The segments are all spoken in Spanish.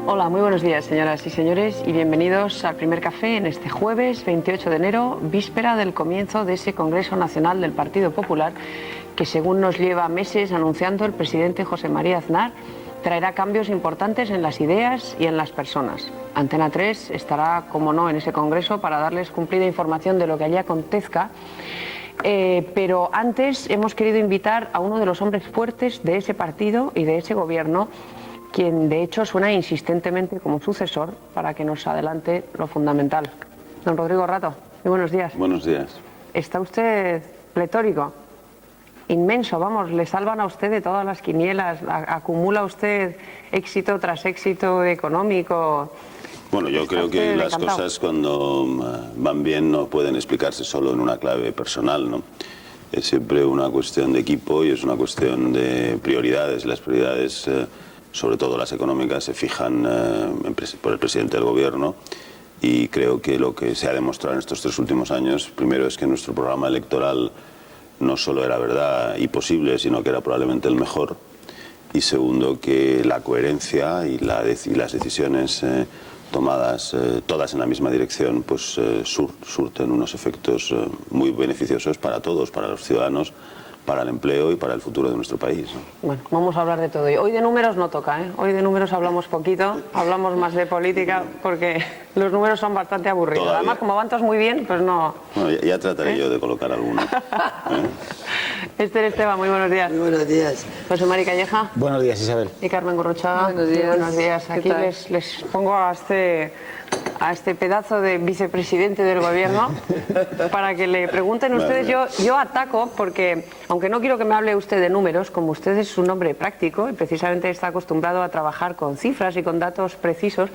Hola, muy buenos días, señoras y señores, y bienvenidos al primer café en este jueves 28 de enero, víspera del comienzo de ese Congreso Nacional del Partido Popular, que según nos lleva meses anunciando el presidente José María Aznar, traerá cambios importantes en las ideas y en las personas. Antena 3 estará, como no, en ese congreso para darles cumplida información de lo que allí acontezca. Pero antes hemos querido invitar a uno de los hombres fuertes de ese partido y de ese gobierno, quien de hecho suena insistentemente como sucesor, para que nos adelante lo fundamental. Don Rodrigo Rato, muy buenos días. Buenos días. Está usted pletórico, inmenso, vamos, le salvan a usted de todas las quinielas, acumula usted éxito tras éxito económico. Bueno, yo creo que las cosas cuando van bien no pueden explicarse solo en una clave personal, ¿no? Es siempre una cuestión de equipo y es una cuestión de prioridades. Las prioridades, sobre todo las económicas, se fijan por el presidente del gobierno, y creo que lo que se ha demostrado en estos 3 últimos años, primero, es que nuestro programa electoral no solo era verdad y posible, sino que era probablemente el mejor, y segundo, que la coherencia y las decisiones tomadas todas en la misma dirección, pues surten unos efectos muy beneficiosos para todos, para los ciudadanos, para el empleo y para el futuro de nuestro país, ¿no? Bueno, vamos a hablar de todo. Hoy de números no toca, ¿eh? Hoy de números hablamos poquito, hablamos más de política, porque los números son bastante aburridos. Todavía. Además, como van todos muy bien, pues no... Bueno, ya trataré yo de colocar alguno. Esther Esteban, muy buenos días. Muy buenos días. José Mari Calleja. Buenos días, Isabel. Y Carmen Gurruchaga. Buenos días. Buenos días. Aquí les pongo a este pedazo de vicepresidente del gobierno para que le pregunten ustedes. Yo ataco porque, aunque no quiero que me hable usted de números, como usted es un hombre práctico y precisamente está acostumbrado a trabajar con cifras y con datos precisos,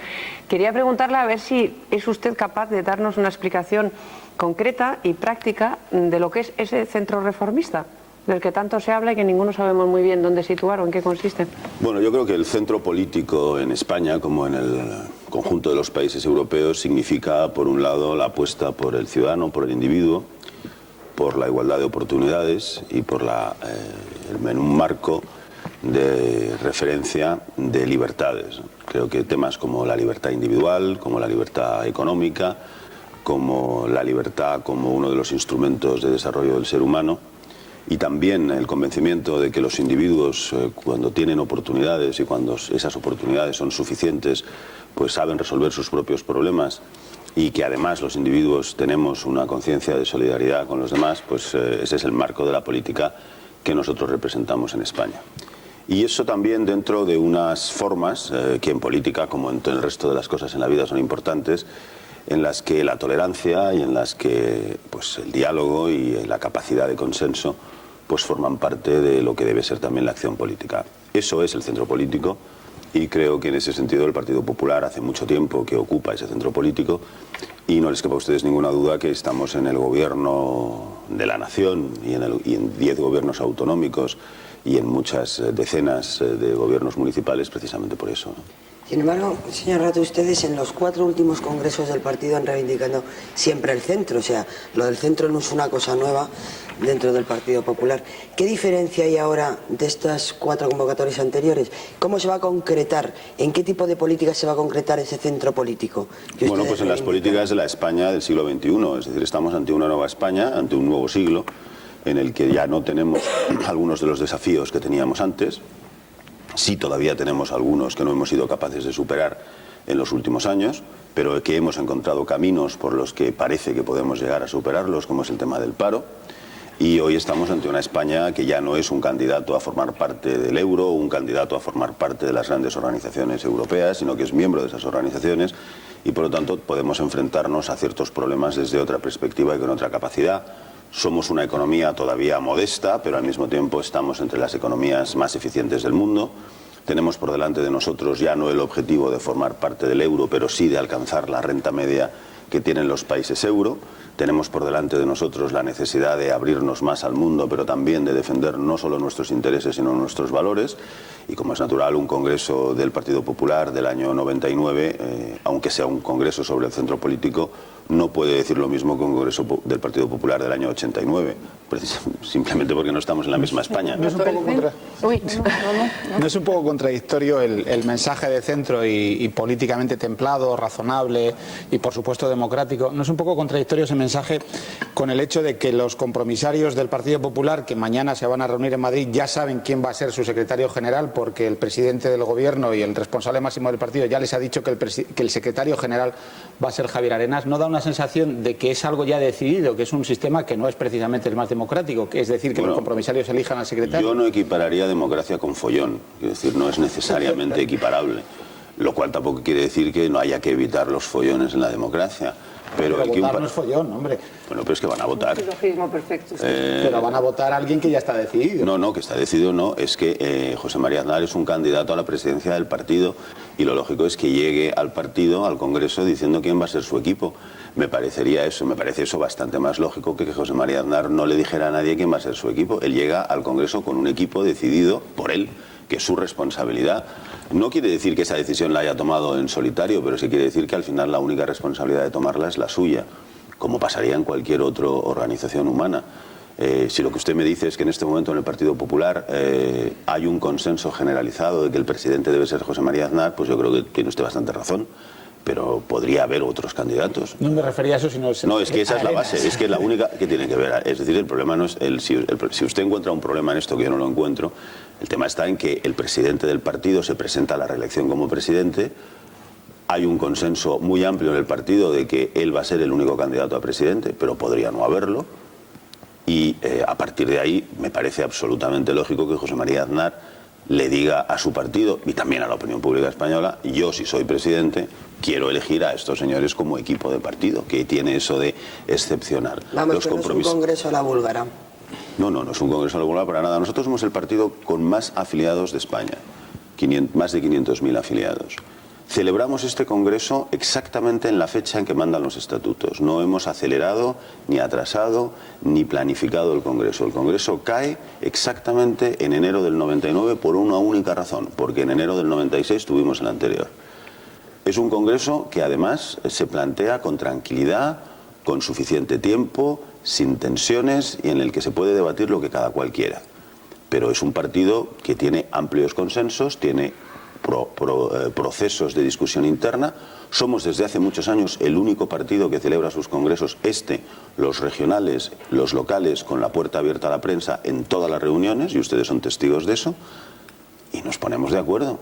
quería preguntarle a ver si es usted capaz de darnos una explicación concreta y práctica de lo que es ese centro reformista, del que tanto se habla y que ninguno sabemos muy bien dónde situar o en qué consiste. Bueno, yo creo que el centro político en España, como en el conjunto de los países europeos, significa, por un lado, la apuesta por el ciudadano, por el individuo, por la igualdad de oportunidades y por en un marco de referencia de libertades. Creo que temas como la libertad individual, como la libertad económica, como la libertad como uno de los instrumentos de desarrollo del ser humano, y también el convencimiento de que los individuos, cuando tienen oportunidades y cuando esas oportunidades son suficientes, pues saben resolver sus propios problemas, y que además los individuos tenemos una conciencia de solidaridad con los demás, pues ese es el marco de la política que nosotros representamos en España. Y eso también dentro de unas formas que en política, como en todo el resto de las cosas en la vida, son importantes, en las que la tolerancia y en las que pues el diálogo y la capacidad de consenso pues forman parte de lo que debe ser también la acción política. Eso es el centro político, y creo que en ese sentido el Partido Popular hace mucho tiempo que ocupa ese centro político, y no les quepa a ustedes ninguna duda que estamos en el gobierno de la nación y en 10 gobiernos autonómicos y en muchas decenas de gobiernos municipales precisamente por eso, ¿no? Sin embargo, señor Rato, ustedes en los 4 últimos congresos del partido han reivindicado siempre el centro. O sea, lo del centro no es una cosa nueva dentro del Partido Popular. ¿Qué diferencia hay ahora de estas 4 convocatorias anteriores? ¿Cómo se va a concretar? ¿En qué tipo de políticas se va a concretar ese centro político? Bueno, pues en las políticas de la España del siglo XXI. Es decir, estamos ante una nueva España, ante un nuevo siglo, en el que ya no tenemos algunos de los desafíos que teníamos antes. Sí, todavía tenemos algunos que no hemos sido capaces de superar en los últimos años, pero que hemos encontrado caminos por los que parece que podemos llegar a superarlos, como es el tema del paro. Y hoy estamos ante una España que ya no es un candidato a formar parte del euro, un candidato a formar parte de las grandes organizaciones europeas, sino que es miembro de esas organizaciones, y por lo tanto podemos enfrentarnos a ciertos problemas desde otra perspectiva y con otra capacidad. Somos una economía todavía modesta, pero al mismo tiempo estamos entre las economías más eficientes del mundo. Tenemos por delante de nosotros ya no el objetivo de formar parte del euro, pero sí de alcanzar la renta media que tienen los países euro. Tenemos por delante de nosotros la necesidad de abrirnos más al mundo, pero también de defender no solo nuestros intereses, sino nuestros valores. Y como es natural, un congreso del Partido Popular del año 99, aunque sea un congreso sobre el centro político, no puede decir lo mismo que un congreso del Partido Popular del año 89, simplemente porque no estamos en la misma España. ¿No es un poco contradictorio el mensaje de centro y políticamente templado, razonable y por supuesto democrático? ¿No es un poco contradictorio ese mensaje con el hecho de que los compromisarios del Partido Popular, que mañana se van a reunir en Madrid, ya saben quién va a ser su secretario general, porque el presidente del gobierno y el responsable máximo del partido ya les ha dicho que el secretario general va a ser Javier Arenas? ¿No da una sensación de que es algo ya decidido, que es un sistema que no es precisamente el más democrático, que es decir, que los compromisarios elijan al secretario? Yo no equipararía democracia con follón, es decir, no es necesariamente equiparable, lo cual tampoco quiere decir que no haya que evitar los follones en la democracia. Pero votar no es follón, hombre. Bueno, pero es que van a votar. Un silogismo perfecto. Pero van a votar a alguien que ya está decidido. No, que está decidido no. Es que José María Aznar es un candidato a la presidencia del partido y lo lógico es que llegue al partido, al Congreso, diciendo quién va a ser su equipo. Me parece eso bastante más lógico que José María Aznar no le dijera a nadie quién va a ser su equipo. Él llega al Congreso con un equipo decidido por él, que es su responsabilidad. No quiere decir que esa decisión la haya tomado en solitario, pero sí quiere decir que al final la única responsabilidad de tomarla es la suya, como pasaría en cualquier otra organización humana. Si lo que usted me dice es que en este momento en el Partido Popular hay un consenso generalizado de que el presidente debe ser José María Aznar, pues yo creo que tiene usted bastante razón. Pero podría haber otros candidatos. No me refería a eso, sino... No, es que esa es la base, es que es la única que tiene que ver. Es decir, el problema no es... Si usted encuentra un problema en esto que yo no lo encuentro, el tema está en que el presidente del partido se presenta a la reelección como presidente, hay un consenso muy amplio en el partido de que él va a ser el único candidato a presidente, pero podría no haberlo, y a partir de ahí me parece absolutamente lógico que José María Aznar le diga a su partido y también a la opinión pública española: yo, si soy presidente, quiero elegir a estos señores como equipo de partido, que tiene eso de excepcional. Vamos, que no es un congreso a la búlgara. No es un congreso a la búlgara para nada. Nosotros somos el partido con más afiliados de España, más de 500.000 afiliados. Celebramos este congreso exactamente en la fecha en que mandan los estatutos. No hemos acelerado, ni atrasado, ni planificado el congreso. El congreso cae exactamente en enero del 99 por una única razón, porque en enero del 96 tuvimos el anterior. Es un congreso que además se plantea con tranquilidad, con suficiente tiempo, sin tensiones y en el que se puede debatir lo que cada cual quiera. Pero es un partido que tiene amplios consensos, tiene procesos de discusión interna. Somos desde hace muchos años el único partido que celebra sus congresos, los regionales, los locales, con la puerta abierta a la prensa en todas las reuniones, y ustedes son testigos de eso, y nos ponemos de acuerdo.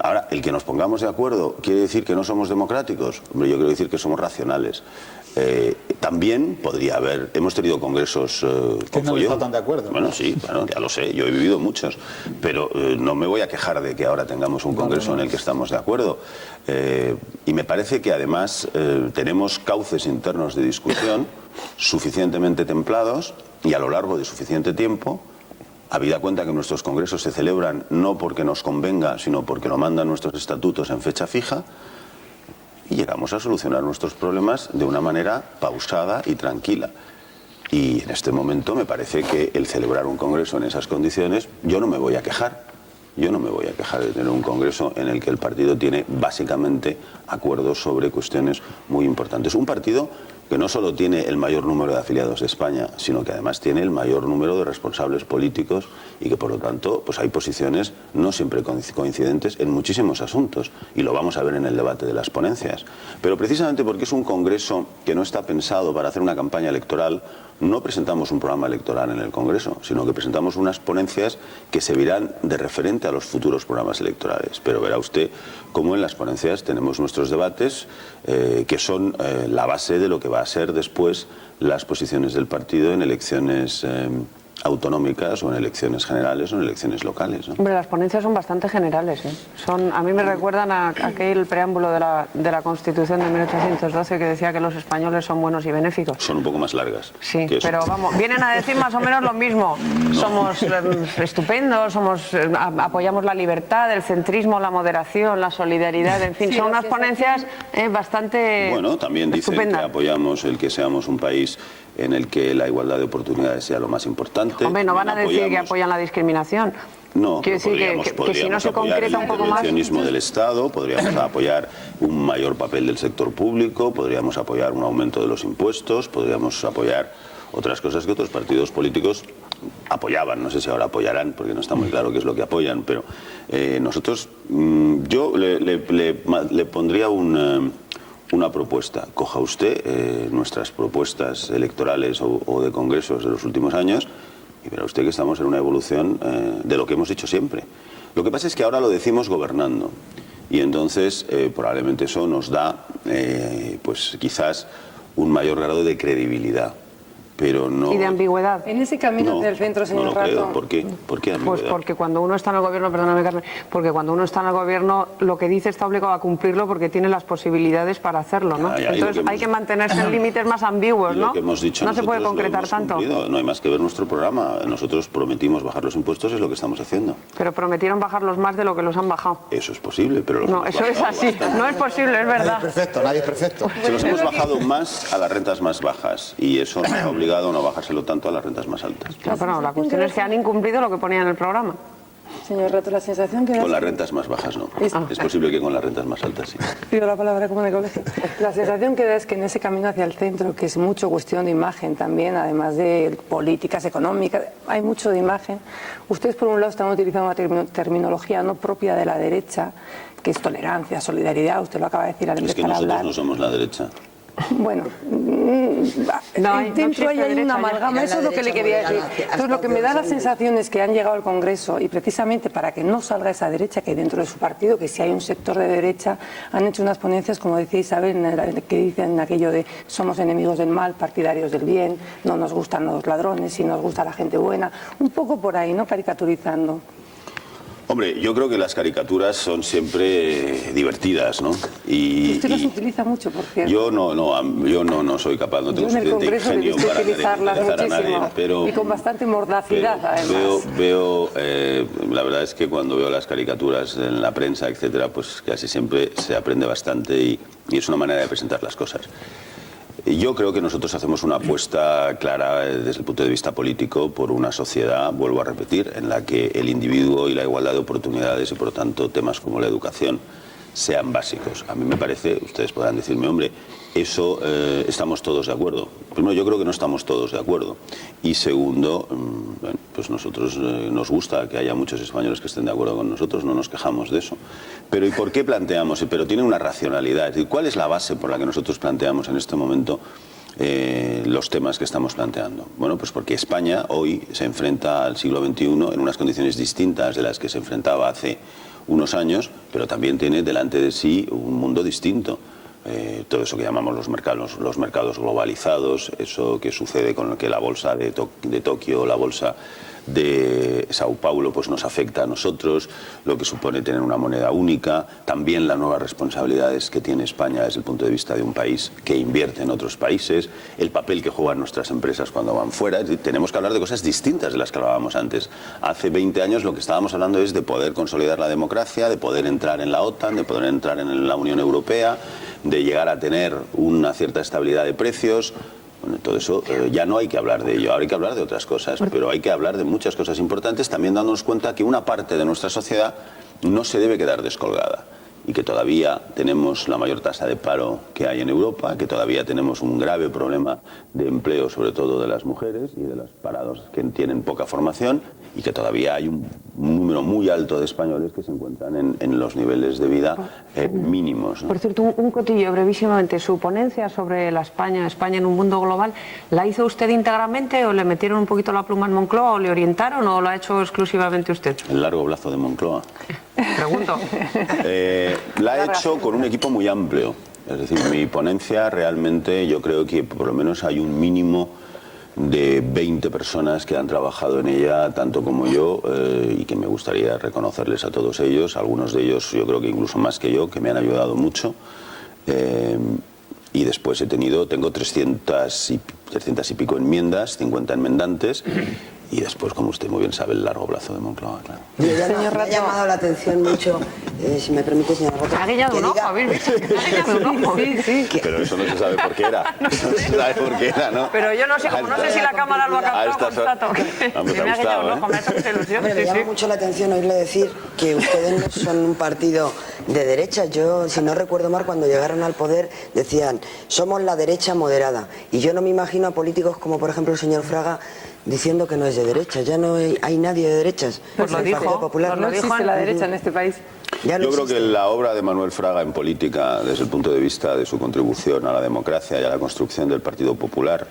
Ahora, el que nos pongamos de acuerdo ¿quiere decir que no somos democráticos? Hombre, yo quiero decir que somos racionales. También podría haber, hemos tenido congresos que no están de acuerdo. Bueno, sí, ya lo sé, yo he vivido muchos, pero no me voy a quejar de que ahora tengamos un congreso en el que estamos de acuerdo. Y me parece que además tenemos cauces internos de discusión suficientemente templados y a lo largo de suficiente tiempo, habida cuenta que nuestros congresos se celebran no porque nos convenga, sino porque lo mandan nuestros estatutos en fecha fija, y llegamos a solucionar nuestros problemas de una manera pausada y tranquila. Y en este momento me parece que el celebrar un congreso en esas condiciones, yo no me voy a quejar. Yo no me voy a quejar de tener un congreso en el que el partido tiene básicamente acuerdos sobre cuestiones muy importantes. Un partido que no solo tiene el mayor número de afiliados de España, sino que además tiene el mayor número de responsables políticos y que por lo tanto pues hay posiciones no siempre coincidentes en muchísimos asuntos, y lo vamos a ver en el debate de las ponencias. Pero precisamente porque es un congreso que no está pensado para hacer una campaña electoral, no presentamos un programa electoral en el Congreso, sino que presentamos unas ponencias que servirán de referente a los futuros programas electorales. Pero verá usted cómo en las ponencias tenemos nuestros debates que son la base de lo que va a ser después las posiciones del partido en elecciones autonómicas o en elecciones generales o en elecciones locales, ¿no? Hombre, las ponencias son bastante generales, ¿eh? A mí me recuerdan a aquel preámbulo de la Constitución de 1812 que decía que los españoles son buenos y benéficos. Son un poco más largas. Sí, pero vamos, vienen a decir más o menos lo mismo. No. Somos estupendos, apoyamos la libertad, el centrismo, la moderación, la solidaridad, en fin, sí, son unas ponencias bastante Bueno, también dicen que apoyamos el que seamos un país en el que la igualdad de oportunidades sea lo más importante. Hombre, no van a decir que apoyan la discriminación. No, quiero decir que si no se concreta un poco más... el intervencionismo del Estado, podríamos apoyar un mayor papel del sector público, podríamos apoyar un aumento de los impuestos, podríamos apoyar otras cosas que otros partidos políticos apoyaban. No sé si ahora apoyarán, porque no está muy claro qué es lo que apoyan, pero nosotros, yo le pondría una propuesta. Coja usted nuestras propuestas electorales o de congresos de los últimos años y verá usted que estamos en una evolución de lo que hemos dicho siempre. Lo que pasa es que ahora lo decimos gobernando y entonces probablemente eso nos da pues quizás un mayor grado de credibilidad. Pero no... ¿Y de ambigüedad? En ese camino del centro, señor no lo Rato... creo. ¿Por qué? ¿Por qué ambigüedad? Pues porque cuando uno está en el gobierno, perdóname Carmen, porque cuando uno está en el gobierno lo que dice está obligado a cumplirlo porque tiene las posibilidades para hacerlo, ¿no? Entonces hay que mantenerse en límites más ambiguos, ¿no? Lo que hemos dicho no se puede concretar tanto. No hay más que ver nuestro programa. Nosotros prometimos bajar los impuestos, es lo que estamos haciendo. Pero prometieron bajarlos más de lo que los han bajado. Eso es posible, pero... No, eso es así. Bastante. No es posible, es verdad. Nadie es perfecto. Se los hemos bajado más a las rentas más bajas y eso nos ha obligado a no bajárselo tanto a las rentas más altas. Claro, pero la cuestión es que han incumplido lo que ponía en el programa. Señor Rato, la sensación que... Con las rentas más bajas no. Es posible que con las rentas más altas sí. Pido la palabra como de colegio. La sensación que da es que en ese camino hacia el centro, que es mucho cuestión de imagen también, además de políticas económicas, hay mucho de imagen. Ustedes por un lado están utilizando una terminología no propia de la derecha, que es tolerancia, solidaridad, usted lo acaba de decir al empezar a hablar. Es que nosotros no somos la derecha. Bueno, dentro hay una amalgama, eso es lo que le quería decir. Entonces lo que me da la sensación es que han llegado al Congreso y precisamente para que no salga esa derecha que hay dentro de su partido, que si hay un sector de derecha, han hecho unas ponencias, como decía Isabel, que dicen aquello de somos enemigos del mal, partidarios del bien, no nos gustan los ladrones, si nos gusta la gente buena, un poco por ahí, ¿no? Caricaturizando. Hombre, yo creo que las caricaturas son siempre divertidas, ¿no? Y usted las utiliza mucho, por cierto. Yo no soy capaz, no tengo suficiente ingenio para utilizarlas a nadie, pero y con bastante mordacidad, además. La verdad es que cuando veo las caricaturas en la prensa, etcétera, pues casi siempre se aprende bastante y es una manera de presentar las cosas. Yo creo que nosotros hacemos una apuesta clara desde el punto de vista político por una sociedad, vuelvo a repetir, en la que el individuo y la igualdad de oportunidades y por lo tanto temas como la educación sean básicos. A mí me parece, ustedes podrán decirme, hombre, eso estamos todos de acuerdo. Primero, yo creo que no estamos todos de acuerdo. Y segundo, bueno, pues nosotros nos gusta que haya muchos españoles que estén de acuerdo con nosotros, no nos quejamos de eso. Pero ¿y por qué planteamos? Pero tiene una racionalidad. Es decir, ¿cuál es la base por la que nosotros planteamos en este momento los temas que estamos planteando? Bueno, pues porque España hoy se enfrenta al siglo XXI en unas condiciones distintas de las que se enfrentaba hace unos años, pero también tiene delante de sí un mundo distinto. Todo eso que llamamos los mercados globalizados, eso que sucede con que la bolsa de Tokio, la bolsa de Sao Paulo, pues nos afecta a nosotros, lo que supone tener una moneda única, también las nuevas responsabilidades que tiene España desde el punto de vista de un país que invierte en otros países, el papel que juegan nuestras empresas cuando van fuera. Es decir, tenemos que hablar de cosas distintas de las que hablábamos antes. Hace 20 años lo que estábamos hablando es de poder consolidar la democracia, de poder entrar en la OTAN, de poder entrar en la Unión Europea, de llegar a tener una cierta estabilidad de precios. Bueno, todo eso ya no hay que hablar de ello, ahora hay que hablar de otras cosas, pero hay que hablar de muchas cosas importantes, también dándonos cuenta que una parte de nuestra sociedad no se debe quedar descolgada y que todavía tenemos la mayor tasa de paro que hay en Europa, que todavía tenemos un grave problema de empleo, sobre todo de las mujeres y de los parados que tienen poca formación, y que todavía hay un número muy alto de españoles que se encuentran en los niveles de vida mínimos, ¿no? Por cierto, un cotillo brevísimamente. ¿Su ponencia sobre la España en un mundo global, la hizo usted íntegramente o le metieron un poquito la pluma en Moncloa o le orientaron o lo ha hecho exclusivamente usted? El largo brazo de Moncloa. Pregunto. La he hecho con un equipo muy amplio. Es decir, mi ponencia realmente yo creo que por lo menos hay un mínimo de 20 personas que han trabajado en ella tanto como yo y que me gustaría reconocerles a todos ellos, algunos de ellos yo creo que incluso más que yo, que me han ayudado mucho. Y después tengo 300 y pico enmiendas, 50 enmendantes, y después, como usted muy bien sabe, el largo plazo de Moncloa, claro. Me ha llamado la atención mucho, si me permite, señor Rato. Ha guiñado un ojo, a ver, ha guiñado un ojo. Sí. Pero eso no se sabe por qué era. No se sabe por qué era, ¿no? Pero yo no sé, como no sé si la cámara lo ha captado, constato. Me ha gustado, ¿eh? Me llama mucho la atención oírle decir que ustedes no son un partido de derecha. Yo, si no recuerdo mal, cuando llegaron al poder decían, somos la derecha moderada. Y yo no me imagino a políticos como, por ejemplo, el señor Fraga, diciendo que no es de derecha. Ya no hay nadie de derechas. Pues lo dijo, Popular. No existe la derecha en este país. Yo creo que la obra de Manuel Fraga en política, desde el punto de vista de su contribución a la democracia y a la construcción del Partido Popular,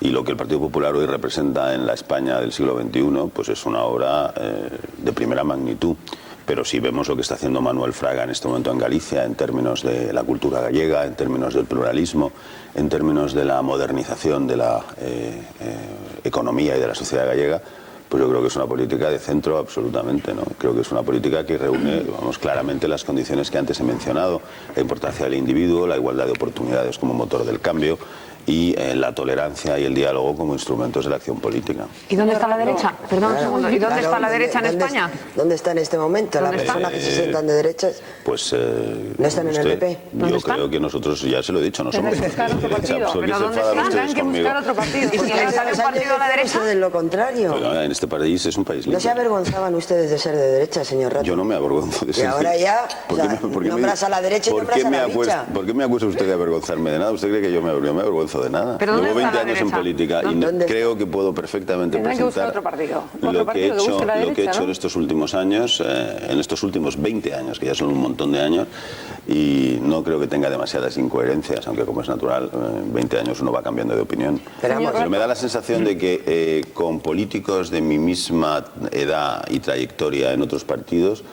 y lo que el Partido Popular hoy representa en la España del siglo XXI, pues es una obra de primera magnitud. Pero si vemos lo que está haciendo Manuel Fraga en este momento en Galicia, en términos de la cultura gallega, en términos del pluralismo, en términos de la modernización de la economía y de la sociedad gallega, pues yo creo que es una política de centro absolutamente, ¿no? Creo que es una política que reúne, claramente las condiciones que antes he mencionado, la importancia del individuo, la igualdad de oportunidades como motor del cambio y la tolerancia y el diálogo como instrumentos de la acción política. ¿Y dónde está la derecha? Perdón un segundo. ¿Y dónde está la derecha en España? ¿Dónde está en este momento? Las personas que se sientan de derechas pues no están en el PP. Yo creo que nosotros, ya se lo he dicho, no somos que buscar otro partido. ¿Pero dónde están? Tendrán que buscar otro partido. ¿Y si les sale un partido a la derecha? De lo contrario. Pero en este país es un país libre. ¿No se avergonzaban ustedes de ser de derecha, señor Rato? Yo no me avergonzo de ser. Y ahora ya, nombras a la derecha y nombras a la derecha. ¿Por qué me acusa usted de avergonzarme de nada? ¿Usted cree que yo me avergonzo de nada? ¿Pero dónde Llevo está 20 la años en derecha? política y creo que puedo perfectamente Tendrán que buscar presentar otro partido. lo que he hecho ¿no? en estos últimos años, en estos últimos 20 años, que ya son un montón de años, y no creo que tenga demasiadas incoherencias, aunque como es natural, en 20 años uno va cambiando de opinión. Pero me da la sensación de que con políticos de mi misma edad y trayectoria en otros partidos,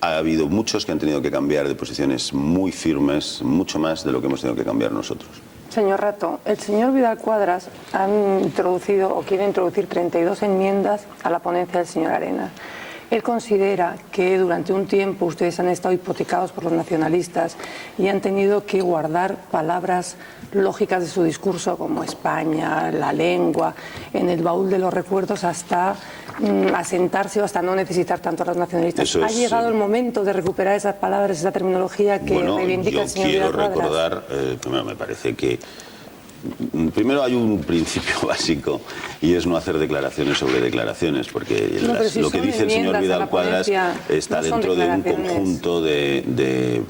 ha habido muchos que han tenido que cambiar de posiciones muy firmes, mucho más de lo que hemos tenido que cambiar nosotros. Señor Rato, el señor Vidal Quadras ha introducido o quiere introducir 32 enmiendas a la ponencia del señor Arenas. Él considera que durante un tiempo ustedes han estado hipotecados por los nacionalistas y han tenido que guardar palabras lógicas de su discurso como España, la lengua, en el baúl de los recuerdos hasta asentarse o hasta no necesitar tanto a los nacionalistas. ¿Ha llegado el momento de recuperar esas palabras, esa terminología que reivindica el señor Vidal Quadras? Yo quiero recordar, primero me parece que primero hay un principio básico y es no hacer declaraciones sobre declaraciones, porque lo que dice el señor Vidal Quadras está dentro de un conjunto de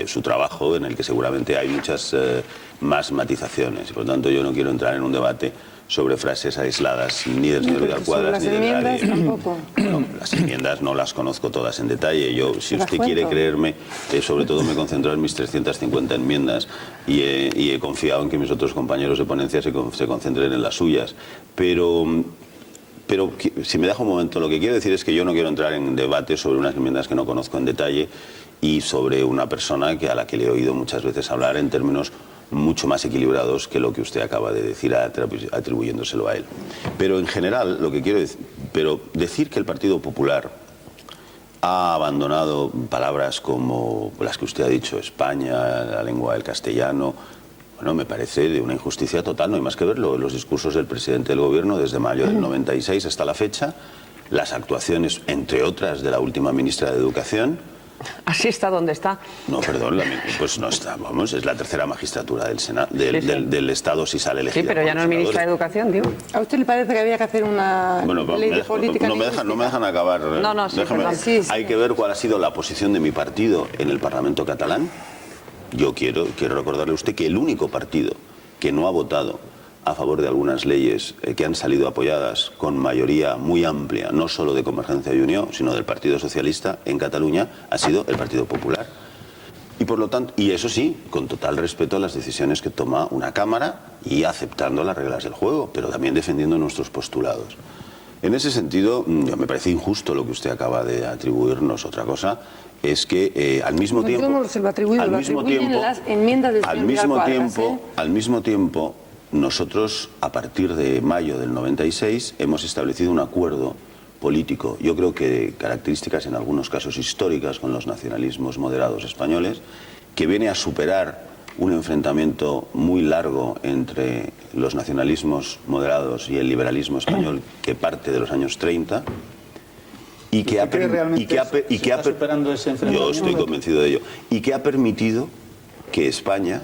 su trabajo en el que seguramente hay muchas más matizaciones. Por lo tanto, yo no quiero entrar en un debate sobre frases aisladas ni del señor Vidal Quadras ni de nadie. Bueno, las enmiendas no las conozco todas en detalle. Yo, si usted quiere creerme, sobre todo me he concentrado en mis 350 enmiendas y he confiado en que mis otros compañeros de ponencia se concentren en las suyas. Pero si me deja un momento, lo que quiero decir es que yo no quiero entrar en debate sobre unas enmiendas que no conozco en detalle y sobre una persona a la que le he oído muchas veces hablar en términos mucho más equilibrados que lo que usted acaba de decir atribuyéndoselo a él. Pero en general, lo que quiero decir que el Partido Popular ha abandonado palabras como las que usted ha dicho, España, la lengua del castellano. Bueno, me parece de una injusticia total, no hay más que verlo. Los discursos del presidente del gobierno desde mayo del 96 hasta la fecha, las actuaciones, entre otras, de la última ministra de Educación. Así está donde está. No, perdón, pues no está, vamos, es la tercera magistratura del Senado, del Estado si sale elegida. Sí, pero ya no es ministra de Educación, digo. ¿A usted le parece que había que hacer una ley de política? No me dejan acabar. No, sí, hay que ver cuál ha sido la posición de mi partido en el Parlamento catalán. Yo quiero recordarle a usted que el único partido que no ha votado a favor de algunas leyes que han salido apoyadas con mayoría muy amplia, no solo de Convergencia y Unió, sino del Partido Socialista en Cataluña, ha sido el Partido Popular. Y por lo tanto, y eso sí, con total respeto a las decisiones que toma una Cámara y aceptando las reglas del juego, pero también defendiendo nuestros postulados. En ese sentido, me parece injusto lo que usted acaba de atribuirnos. Otra cosa es que al mismo tiempo, al mismo tiempo, nosotros, a partir de mayo del 96, hemos establecido un acuerdo político, yo creo que de características en algunos casos históricas con los nacionalismos moderados españoles, que viene a superar un enfrentamiento muy largo entre los nacionalismos moderados y el liberalismo español que parte de los años 30 y que ha superando ese enfrentamiento. Yo estoy convencido de ello, y que ha permitido que España,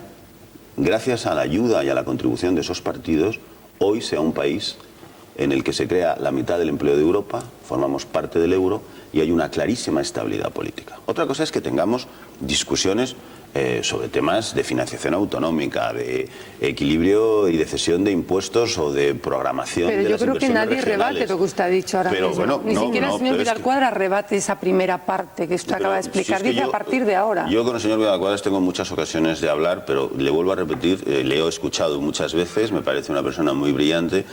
gracias a la ayuda y a la contribución de esos partidos, hoy sea un país en el que se crea la mitad del empleo de Europa, formamos parte del euro y hay una clarísima estabilidad política. Otra cosa es que tengamos discusiones sobre temas de financiación autonómica, de equilibrio y de cesión de impuestos o de programación de las inversiones regionales. Pero yo creo que nadie rebate lo que usted ha dicho ahora mismo. Bueno, Ni siquiera el señor Vidal Quadras rebate esa primera parte que usted acaba de explicar. Si es que Dice a partir de ahora. Yo con el señor Vidal Quadras tengo muchas ocasiones de hablar, pero le vuelvo a repetir, le he escuchado muchas veces, me parece una persona muy brillante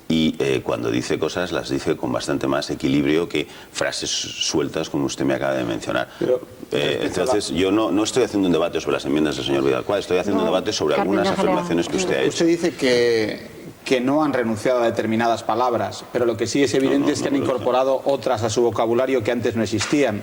y cuando dice cosas las dice con bastante más equilibrio que frases sueltas como usted me acaba de mencionar. Entonces yo no estoy haciendo un debate sobre las enmiendas del señor Vidal Quadras, estoy haciendo un debate sobre algunas afirmaciones que usted ha hecho. Usted dice que no han renunciado a determinadas palabras, pero lo que sí es evidente es que han incorporado otras a su vocabulario que antes no existían.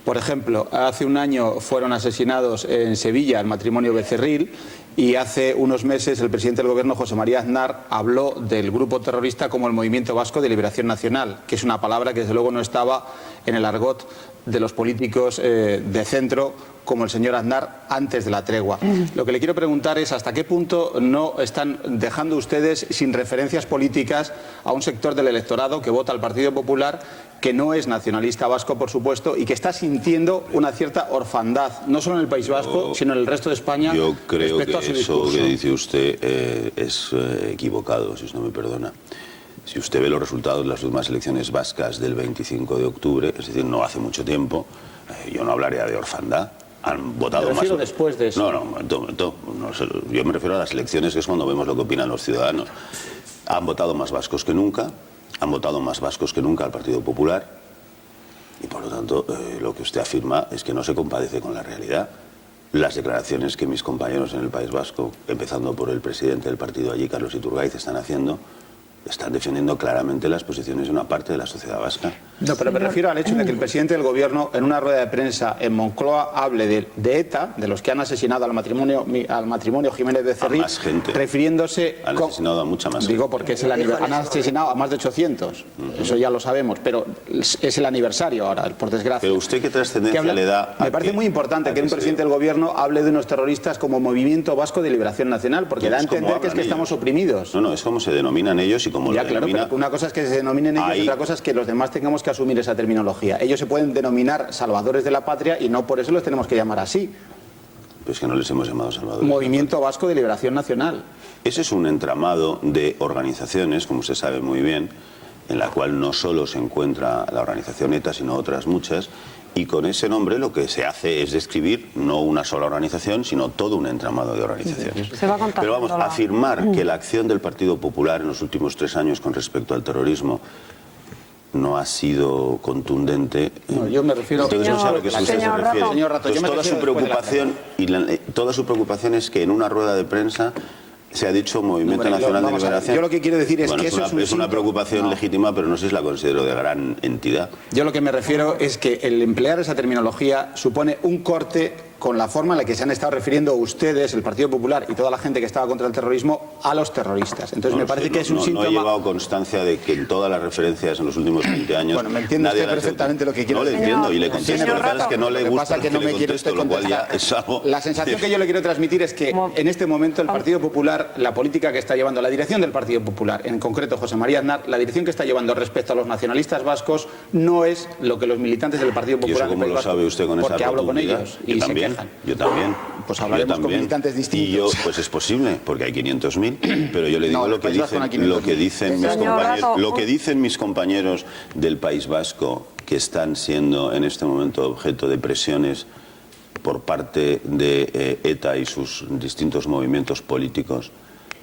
Por ejemplo, hace un año fueron asesinados en Sevilla el matrimonio Becerril y hace unos meses el presidente del gobierno, José María Aznar, habló del grupo terrorista como el Movimiento Vasco de Liberación Nacional, que es una palabra que desde luego no estaba en el argot de los políticos de centro como el señor Aznar antes de la tregua. Lo que le quiero preguntar es hasta qué punto no están dejando ustedes sin referencias políticas a un sector del electorado que vota al Partido Popular, que no es nacionalista vasco, por supuesto, y que está sintiendo una cierta orfandad, no solo en el País Vasco, sino en el resto de España. Yo creo que eso que dice usted es equivocado, si usted no me perdona. Si usted ve los resultados de las últimas elecciones vascas del 25 de octubre, es decir, no hace mucho tiempo, yo no hablaría de orfandad. Han votado más. Después de eso. No, momento. Yo me refiero a las elecciones, que es cuando vemos lo que opinan los ciudadanos. Han votado más vascos que nunca, han votado más vascos que nunca al Partido Popular y por lo tanto lo que usted afirma es que no se compadece con la realidad. Las declaraciones que mis compañeros en el País Vasco, empezando por el presidente del partido allí, Carlos Iturgaiz, están haciendo, están defendiendo claramente las posiciones de una parte de la sociedad vasca. No, pero me refiero al hecho de que el presidente del gobierno en una rueda de prensa en Moncloa hable de ETA, de los que han asesinado al matrimonio Jiménez Becerril, a más gente. Refiriéndose... Han asesinado a mucha más gente. Digo porque han asesinado a más de 800, eso ya lo sabemos, pero es el aniversario ahora, por desgracia. Pero usted qué trascendencia le da... Me parece muy importante que un presidente del gobierno hable de unos terroristas como Movimiento Vasco de Liberación Nacional, porque da a entender que es que estamos oprimidos. No, es como se denominan ellos y como ya, lo claro, denomina... pero una cosa es que se denominen ellos y otra cosa es que los demás tengamos que asumir esa terminología. Ellos se pueden denominar salvadores de la patria y no por eso los tenemos que llamar así. Pues que no les hemos llamado salvadores. Movimiento Vasco de Liberación Nacional. Ese es un entramado de organizaciones, como usted sabe muy bien, en la cual no solo se encuentra la organización ETA, sino otras muchas, y con ese nombre lo que se hace es describir no una sola organización, sino todo un entramado de organizaciones. Pero vamos, afirmar que la acción del Partido Popular en los últimos 3 años con respecto al terrorismo no ha sido contundente. No, yo me refiero... Entonces no sé a lo que usted se refiere. Señor Rato, yo me toda su preocupación toda su preocupación es que en una rueda de prensa se ha dicho Movimiento Nacional de Liberación. Yo lo que quiero decir es que eso es una preocupación legítima, pero no sé si la considero de gran entidad. Yo lo que me refiero es que el emplear esa terminología supone un corte con la forma en la que se han estado refiriendo ustedes, el Partido Popular y toda la gente que estaba contra el terrorismo, a los terroristas. Entonces me parece que es un síntoma... No he llevado constancia de que en todas las referencias en los últimos 20 años... Bueno, me entiende usted perfectamente lo que quiero decir. No le entiendo y le contesto. Lo que pasa es que no le gusta que le contesto, lo cual ya es algo... La sensación que yo le quiero transmitir es que en este momento el Partido Popular, la política que está llevando, la dirección del Partido Popular, en concreto José María Aznar, la dirección que está llevando respecto a los nacionalistas vascos no es lo que los militantes del Partido Popular... ¿Y eso cómo lo sabe usted con esa porque hablo con ellos y se quejan. Yo también. Pues hablaremos con militantes distintos. Y yo, pues es posible, porque hay 500.000, pero yo le digo lo que dicen mis compañeros del País Vasco, que están siendo en este momento objeto de presiones por parte de ETA y sus distintos movimientos políticos,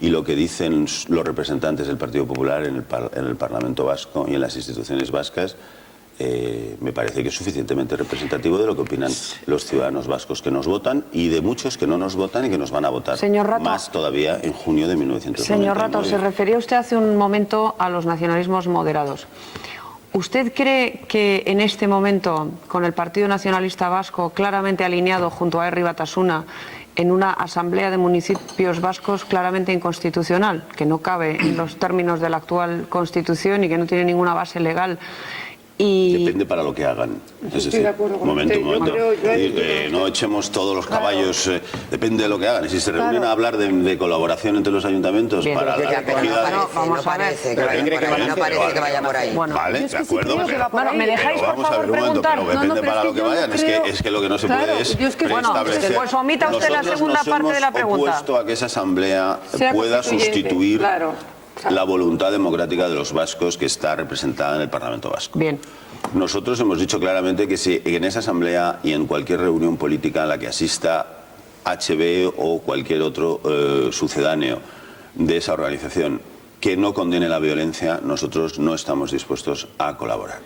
y lo que dicen los representantes del Partido Popular en el Parlamento Vasco y en las instituciones vascas, me parece que es suficientemente representativo de lo que opinan los ciudadanos vascos que nos votan y de muchos que no nos votan y que nos van a votar más todavía en junio de 1999. Señor Rato, se refería usted hace un momento a los nacionalismos moderados. ¿Usted cree que en este momento, con el Partido Nacionalista Vasco claramente alineado junto a Herri Batasuna en una asamblea de municipios vascos claramente inconstitucional, que no cabe en los términos de la actual Constitución y que no tiene ninguna base legal? Depende para lo que hagan. Es decir, momento. No echemos todos los caballos, depende de lo que hagan. Si se reúnen a hablar de colaboración entre los ayuntamientos para la acogida... No parece que vaya por ahí. Vale, de acuerdo. Bueno, ¿me dejáis por favor preguntar? Pero depende para lo que vayan. Es que lo que no se puede es preestablecer. Pues omita usted la segunda parte de la pregunta. Nosotros hemos opuesto a que esa asamblea pueda sustituir la voluntad democrática de los vascos que está representada en el Parlamento Vasco. Bien. Nosotros hemos dicho claramente que si en esa asamblea y en cualquier reunión política a la que asista HB o cualquier otro sucedáneo de esa organización que no condene la violencia, nosotros no estamos dispuestos a colaborar.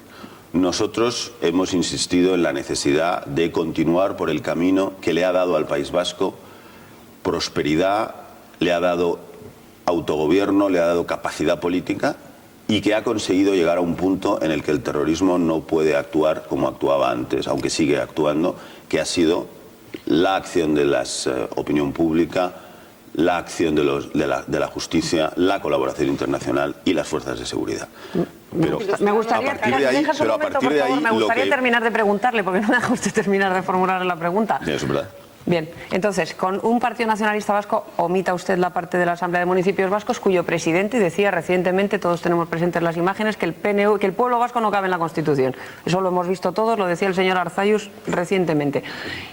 Nosotros hemos insistido en la necesidad de continuar por el camino que le ha dado al País Vasco prosperidad, le ha dado autogobierno, le ha dado capacidad política y que ha conseguido llegar a un punto en el que el terrorismo no puede actuar como actuaba antes, aunque sigue actuando, que ha sido la acción de la opinión pública, la acción de la justicia, la colaboración internacional y las fuerzas de seguridad. Pero me gustaría terminar de preguntarle, porque no me deja usted terminar de formular la pregunta. Sí, eso es verdad. Bien, entonces, con un Partido Nacionalista Vasco, omita usted la parte de la Asamblea de Municipios Vascos, cuyo presidente decía recientemente, todos tenemos presentes las imágenes, que el PNV, que el pueblo vasco no cabe en la Constitución. Eso lo hemos visto todos, lo decía el señor Arzallus recientemente.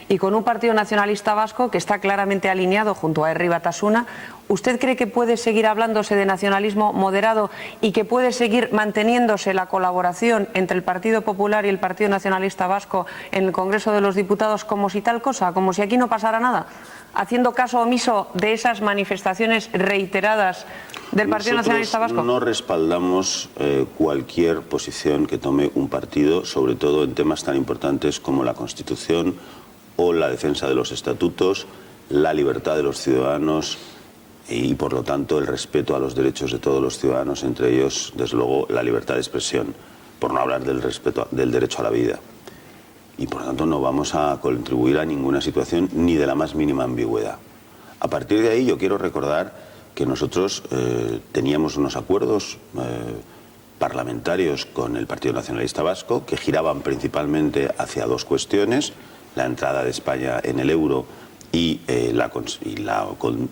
Y con un Partido Nacionalista Vasco que está claramente alineado junto a Herri Batasuna, ¿usted cree que puede seguir hablándose de nacionalismo moderado y que puede seguir manteniéndose la colaboración entre el Partido Popular y el Partido Nacionalista Vasco en el Congreso de los Diputados como si tal cosa, como si aquí no pasara nada, haciendo caso omiso de esas manifestaciones reiteradas del Partido Nacionalista Vasco? No respaldamos cualquier posición que tome un partido, sobre todo en temas tan importantes como la Constitución o la defensa de los estatutos, la libertad de los ciudadanos y, por lo tanto, el respeto a los derechos de todos los ciudadanos, entre ellos, desde luego, la libertad de expresión, por no hablar del respeto del derecho a la vida. Y, por lo tanto, no vamos a contribuir a ninguna situación ni de la más mínima ambigüedad. A partir de ahí, yo quiero recordar que nosotros teníamos unos acuerdos parlamentarios con el Partido Nacionalista Vasco que giraban principalmente hacia dos cuestiones: la entrada de España en el euro y la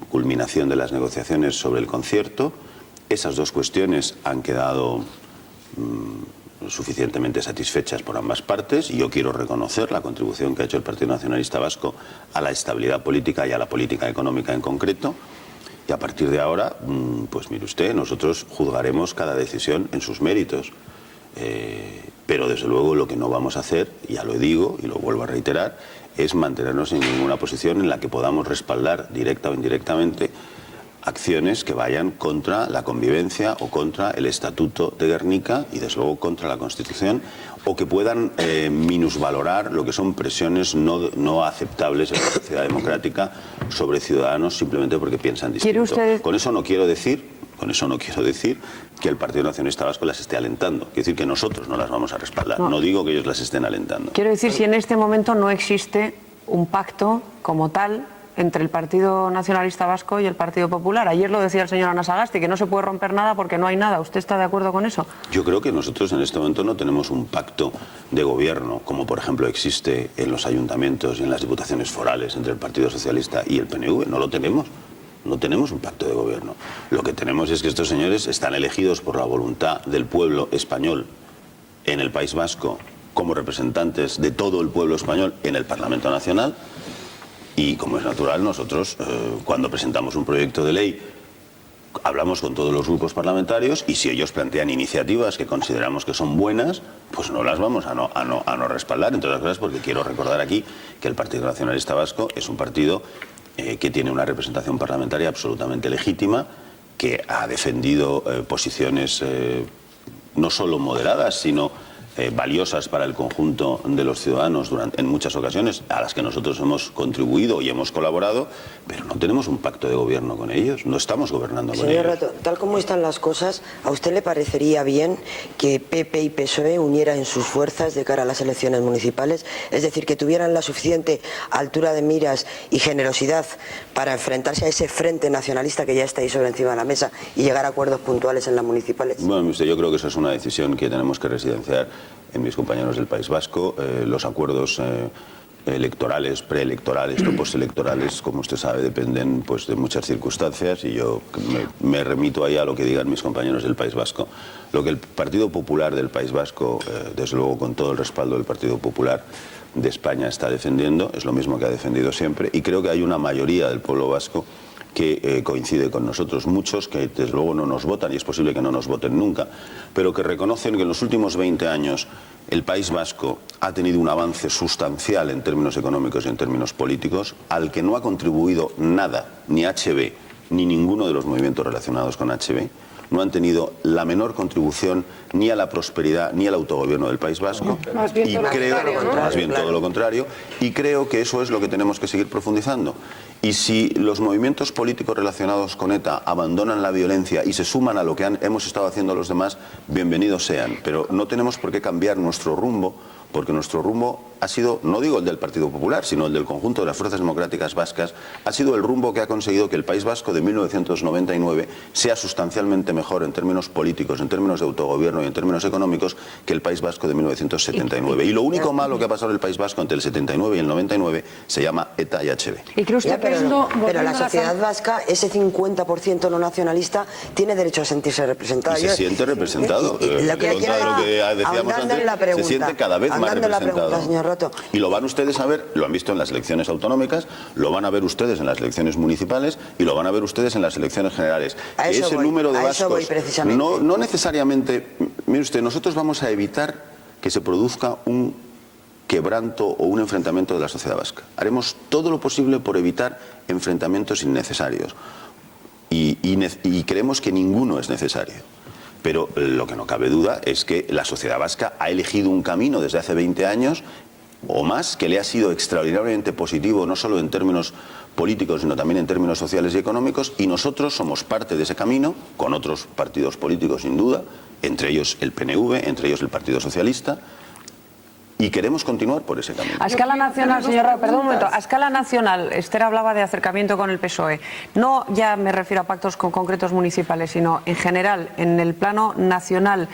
culminación de las negociaciones sobre el concierto. Esas dos cuestiones han quedado suficientemente satisfechas por ambas partes y yo quiero reconocer la contribución que ha hecho el Partido Nacionalista Vasco a la estabilidad política y a la política económica en concreto. Y a partir de ahora, pues mire usted, nosotros juzgaremos cada decisión en sus méritos. Pero desde luego lo que no vamos a hacer, ya lo digo y lo vuelvo a reiterar, es mantenernos en ninguna posición en la que podamos respaldar directa o indirectamente acciones que vayan contra la convivencia o contra el Estatuto de Gernika y desde luego contra la Constitución, o que puedan minusvalorar lo que son presiones no aceptables en la sociedad democrática sobre ciudadanos simplemente porque piensan distinto. Con eso no quiero decir que el Partido Nacionalista Vasco las esté alentando. Quiero decir que nosotros no las vamos a respaldar. No digo que ellos las estén alentando. Quiero decir, si en este momento no existe un pacto como tal entre el Partido Nacionalista Vasco y el Partido Popular. Ayer lo decía el señor Anasagasti, que no se puede romper nada porque no hay nada. ¿Usted está de acuerdo con eso? Yo creo que nosotros en este momento no tenemos un pacto de gobierno, como por ejemplo existe en los ayuntamientos y en las diputaciones forales entre el Partido Socialista y el PNV. No lo tenemos. No tenemos un pacto de gobierno. Lo que tenemos es que estos señores están elegidos por la voluntad del pueblo español en el País Vasco como representantes de todo el pueblo español en el Parlamento Nacional. Y como es natural, nosotros cuando presentamos un proyecto de ley hablamos con todos los grupos parlamentarios y si ellos plantean iniciativas que consideramos que son buenas, pues no las vamos a no respaldar, entre otras cosas porque quiero recordar aquí que el Partido Nacionalista Vasco es un partido que tiene una representación parlamentaria absolutamente legítima, que ha defendido posiciones no solo moderadas, sino valiosas para el conjunto de los ciudadanos en muchas ocasiones, a las que nosotros hemos contribuido y hemos colaborado, pero no tenemos un pacto de gobierno con ellos, no estamos gobernando con ellos. Señor Rato, tal como están las cosas, ¿a usted le parecería bien que PP y PSOE unieran sus fuerzas de cara a las elecciones municipales? Es decir, que tuvieran la suficiente altura de miras y generosidad para enfrentarse a ese frente nacionalista que ya está ahí sobre encima de la mesa y llegar a acuerdos puntuales en las municipales. Bueno, usted, yo creo que eso es una decisión que tenemos que residenciar en mis compañeros del País Vasco. Los acuerdos electorales, preelectorales o postelectorales, como usted sabe, dependen pues de muchas circunstancias, y yo me remito ahí a lo que digan mis compañeros del País Vasco. Lo que el Partido Popular del País Vasco, desde luego con todo el respaldo del Partido Popular de España, está defendiendo, es lo mismo que ha defendido siempre, y creo que hay una mayoría del pueblo vasco que coincide con nosotros, muchos que desde luego no nos votan, y es posible que no nos voten nunca, pero que reconocen que en los últimos 20 años el País Vasco ha tenido un avance sustancial en términos económicos y en términos políticos, al que no ha contribuido nada, ni HB, ni ninguno de los movimientos relacionados con HB, no han tenido la menor contribución ni a la prosperidad ni al autogobierno del País Vasco. Más bien todo lo contrario, y creo que eso es lo que tenemos que seguir profundizando. Y si los movimientos políticos relacionados con ETA abandonan la violencia y se suman a lo que hemos estado haciendo los demás, bienvenidos sean. Pero no tenemos por qué cambiar nuestro rumbo, porque nuestro rumbo ha sido, no digo el del Partido Popular, sino el del conjunto de las fuerzas democráticas vascas, ha sido el rumbo que ha conseguido que el País Vasco de 1999 sea sustancialmente mejor en términos políticos, en términos de autogobierno y en términos económicos que el País Vasco de 1979. Y lo único malo que ha pasado en el País Vasco entre el 79 y el 99 se llama ETA y HB. ¿Y cree usted pero la sociedad vasca, ese 50% no nacionalista, tiene derecho a sentirse representada? Y se siente representado. Lo que decíamos antes, se siente cada vez más representado. Señor Rato. Y lo van ustedes a ver, lo han visto en las elecciones autonómicas, lo van a ver ustedes en las elecciones municipales y lo van a ver ustedes en las elecciones generales. Que ese número de vascos, no necesariamente, mire usted, nosotros vamos a evitar que se produzca un quebranto o un enfrentamiento de la sociedad vasca. Haremos todo lo posible por evitar enfrentamientos innecesarios y creemos que ninguno es necesario. Pero lo que no cabe duda es que la sociedad vasca ha elegido un camino desde hace 20 años o más que le ha sido extraordinariamente positivo, no solo en términos políticos, sino también en términos sociales y económicos, y nosotros somos parte de ese camino, con otros partidos políticos sin duda, entre ellos el PNV, entre ellos el Partido Socialista, y queremos continuar por ese camino. A escala nacional, señora, perdón un momento, a escala nacional, Esther hablaba de acercamiento con el PSOE. No ya me refiero a pactos con concretos municipales, sino en general, en el plano nacional.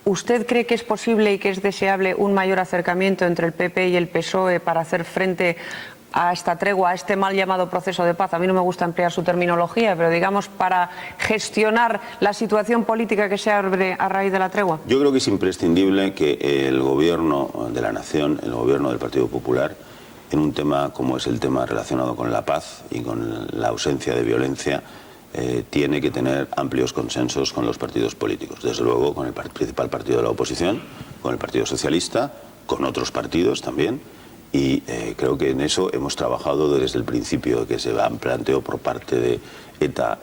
¿Usted cree que es posible y que es deseable un mayor acercamiento entre el PP y el PSOE para hacer frente a esta tregua, a este mal llamado proceso de paz? A mí no me gusta emplear su terminología, pero digamos para gestionar la situación política que se abre a raíz de la tregua. Yo creo que es imprescindible que el gobierno de la nación, el gobierno del Partido Popular, en un tema como es el tema relacionado con la paz y con la ausencia de violencia, tiene que tener amplios consensos con los partidos políticos, desde luego con el principal partido de la oposición, con el Partido Socialista, con otros partidos también, y creo que en eso hemos trabajado desde el principio que se planteó por parte de ETA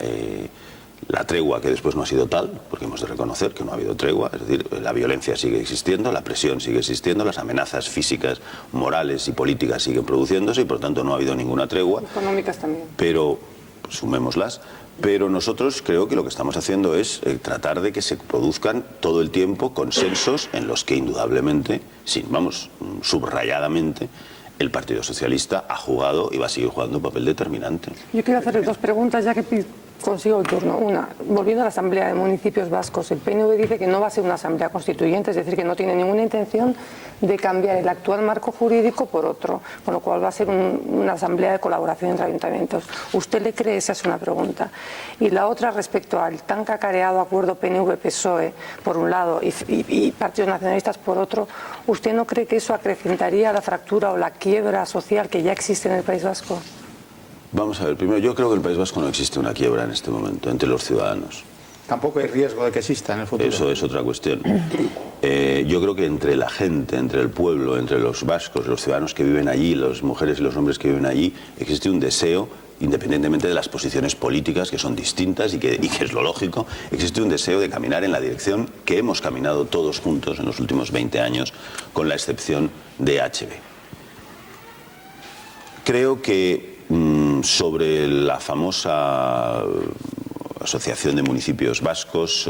la tregua, que después no ha sido tal, porque hemos de reconocer que no ha habido tregua, es decir, la violencia sigue existiendo, la presión sigue existiendo, las amenazas físicas, morales y políticas siguen produciéndose y por tanto no ha habido ninguna tregua. Económicas también. Pero, sumémoslas. Pero nosotros creo que lo que estamos haciendo es tratar de que se produzcan todo el tiempo consensos en los que indudablemente, subrayadamente, el Partido Socialista ha jugado y va a seguir jugando un papel determinante. Yo quiero hacerle dos preguntas ya que consigo el turno. Una, volviendo a la Asamblea de Municipios Vascos, el PNV dice que no va a ser una asamblea constituyente, es decir, que no tiene ninguna intención de cambiar el actual marco jurídico por otro, con lo cual va a ser una asamblea de colaboración entre ayuntamientos. ¿Usted le cree? Esa es una pregunta. Y la otra, respecto al tan cacareado acuerdo PNV-PSOE por un lado y partidos nacionalistas por otro, ¿usted no cree que eso acrecentaría la fractura o la quiebra social que ya existe en el País Vasco? Vamos a ver, primero, yo creo que en el País Vasco no existe una quiebra en este momento entre los ciudadanos. Tampoco hay riesgo de que exista en el futuro. Eso es otra cuestión. Yo creo que entre la gente, entre el pueblo, entre los vascos, los ciudadanos que viven allí, las mujeres y los hombres que viven allí, existe un deseo independientemente de las posiciones políticas que son distintas y que es lo lógico, existe un deseo de caminar en la dirección que hemos caminado todos juntos en los últimos 20 años, con la excepción de HB. Creo que sobre la famosa Asociación de Municipios Vascos,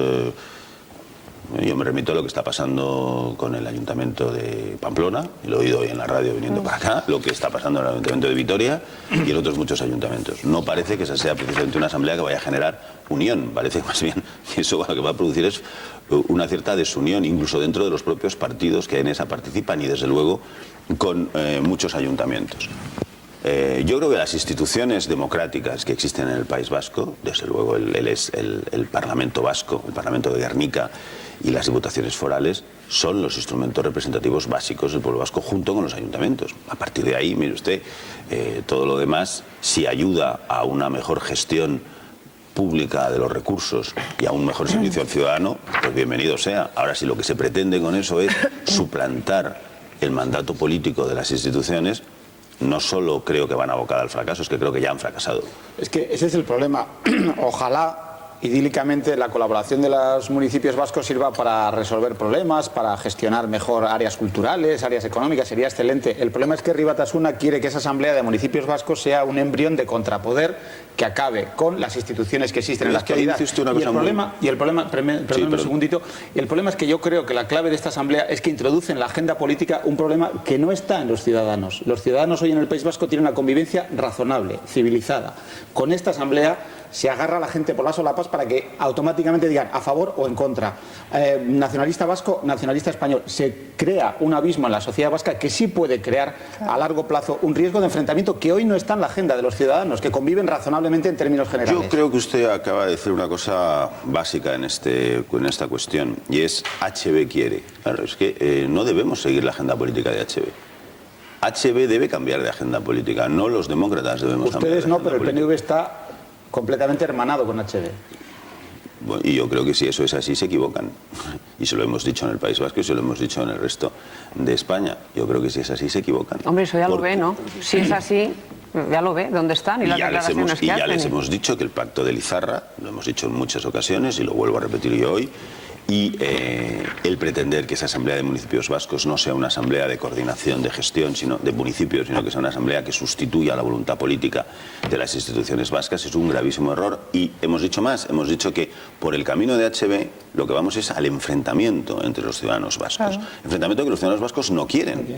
yo me remito a lo que está pasando con el Ayuntamiento de Pamplona, y lo he oído hoy en la radio viniendo para acá, lo que está pasando en el Ayuntamiento de Vitoria y en otros muchos ayuntamientos. No parece que esa sea precisamente una asamblea que vaya a generar unión, parece más bien que eso lo que va a producir es una cierta desunión, incluso dentro de los propios partidos que en esa participan y desde luego con muchos ayuntamientos. Yo creo que las instituciones democráticas que existen en el País Vasco, desde luego el Parlamento Vasco, el Parlamento de Guernica y las diputaciones forales, son los instrumentos representativos básicos del pueblo vasco junto con los ayuntamientos. A partir de ahí, mire usted, todo lo demás, si ayuda a una mejor gestión pública de los recursos y a un mejor servicio al ciudadano, pues bienvenido sea. Ahora, si lo que se pretende con eso es suplantar el mandato político de las instituciones, no solo creo que van abocada al fracaso, es que creo que ya han fracasado. Es que ese es el problema. Ojalá, idílicamente, la colaboración de los municipios vascos sirva para resolver problemas, para gestionar mejor áreas culturales, áreas económicas, sería excelente. El problema es que Herri Batasuna quiere que esa asamblea de municipios vascos sea un embrión de contrapoder que acabe con las instituciones que existen en la actualidad. Y el problema, perdón un segundito, y el problema es que yo creo que la clave de esta asamblea es que introduce en la agenda política un problema que no está en los ciudadanos. Los ciudadanos hoy en el País Vasco tienen una convivencia razonable, civilizada. Con esta asamblea se agarra a la gente por las solapas para que automáticamente digan a favor o en contra. Nacionalista vasco, nacionalista español. Se crea un abismo en la sociedad vasca que sí puede crear a largo plazo un riesgo de enfrentamiento que hoy no está en la agenda de los ciudadanos, que conviven razonablemente en términos generales. Yo creo que usted acaba de decir una cosa básica en esta cuestión, y es HB quiere. Claro, es que no debemos seguir la agenda política de HB. HB debe cambiar de agenda política, no los demócratas debemos cambiar de agenda política. Ustedes no, pero el PNV está completamente hermanado con HB. Bueno, y yo creo que si eso es así se equivocan. Y se lo hemos dicho en el País Vasco y se lo hemos dicho en el resto de España. Yo creo que si es así se equivocan. Hombre, eso ya lo ve, ¿no? Si es así, ya lo ve, ¿dónde están? Y las declaraciones que hacen. Y ya les hemos dicho que el pacto de Lizarra, lo hemos dicho en muchas ocasiones y lo vuelvo a repetir yo hoy, y el pretender que esa asamblea de municipios vascos no sea una asamblea de coordinación, de gestión de municipios, sino que sea una asamblea que sustituya la voluntad política de las instituciones vascas, es un gravísimo error. Y hemos dicho más, hemos dicho que por el camino de HB lo que vamos es al enfrentamiento entre los ciudadanos vascos. Claro. Enfrentamiento que los ciudadanos vascos no quieren.